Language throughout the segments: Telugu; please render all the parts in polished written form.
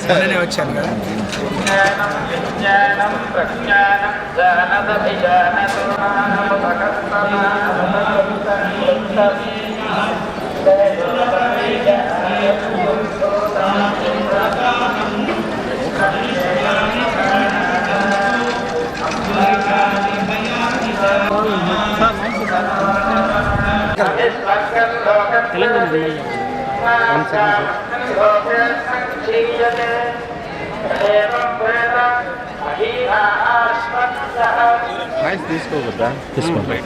మొన్ననే వచ్చాను కదా. తీసుకోవద్దా? తీసుకోండి.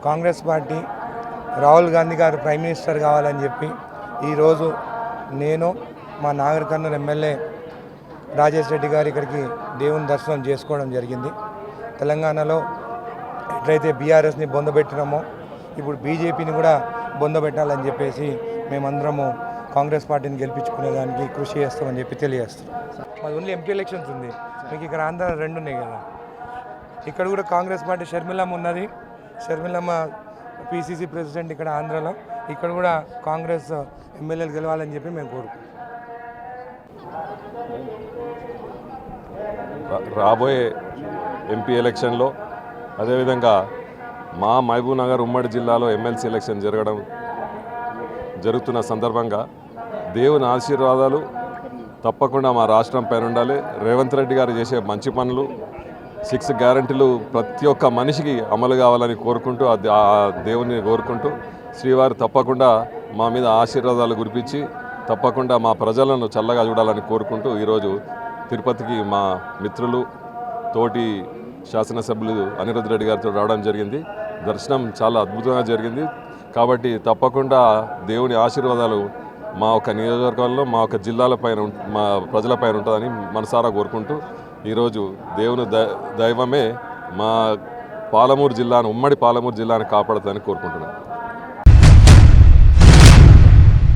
కాంగ్రెస్ పార్టీ రాహుల్ గాంధీ గారు ప్రైమ్ మినిస్టర్ కావాలని చెప్పి ఈరోజు నేను మా నాగర్ కర్నూలు ఎమ్మెల్యే రాజేష్ రెడ్డి గారు ఇక్కడికి దేవుని దర్శనం చేసుకోవడం జరిగింది. తెలంగాణలో ఎట్లయితే బీఆర్ఎస్ని బొందబెట్టినామో ఇప్పుడు బీజేపీని కూడా బొందబెట్టాలని చెప్పేసి మేమందరము కాంగ్రెస్ పార్టీని గెలిపించుకునేదానికి కృషి చేస్తామని చెప్పి తెలియజేస్తున్నాం. మాది ఓన్లీ ఎంపీ ఎలక్షన్స్ ఉంది. మీకు ఇక్కడ ఆంధ్ర 2 ఉన్నాయి కదా. ఇక్కడ కూడా కాంగ్రెస్ పార్టీ షర్మిలమ్మ ఉన్నది. షర్మిలమ్మ పీసీసీ ప్రెసిడెంట్ ఇక్కడ ఆంధ్రలో. ఇక్కడ కూడా కాంగ్రెస్ ఎమ్మెల్యేలు గెలవాలని చెప్పి మేము కోరుకుంటున్నాం. రాబోయే ఎంపీ ఎలక్షన్లో అదేవిధంగా మా మహబూబ్ నగర్ ఉమ్మడి జిల్లాలో ఎమ్మెల్సీ ఎలక్షన్ జరుగుతున్న సందర్భంగా దేవుని ఆశీర్వాదాలు తప్పకుండా మా రాష్ట్రం పైన ఉండాలి. రేవంత్ రెడ్డి గారు చేసే మంచి పనులు 6 గ్యారంటీలు ప్రతి ఒక్క మనిషికి అమలు కావాలని కోరుకుంటూ ఆ దేవుని కోరుకుంటూ శ్రీవారు తప్పకుండా మా మీద ఆశీర్వాదాలు కురిపించి తప్పకుండా మా ప్రజలను చల్లగా చూడాలని కోరుకుంటూ ఈరోజు తిరుపతికి మా మిత్రులు తోటి శాసనసభ్యులు అనిరుద్ధ్ రెడ్డి గారితో రావడం జరిగింది. దర్శనం చాలా అద్భుతంగా జరిగింది. కాబట్టి తప్పకుండా దేవుని ఆశీర్వాదాలు మా ఒక నియోజకవర్గంలో మా ఒక జిల్లాలపైన మా ప్రజలపైన ఉంటుందని మనసారా కోరుకుంటూ ఈరోజు దేవుని దైవమే మా పాలమూరు జిల్లాను ఉమ్మడి పాలమూరు జిల్లాను కాపాడుతుందని కోరుకుంటున్నాను.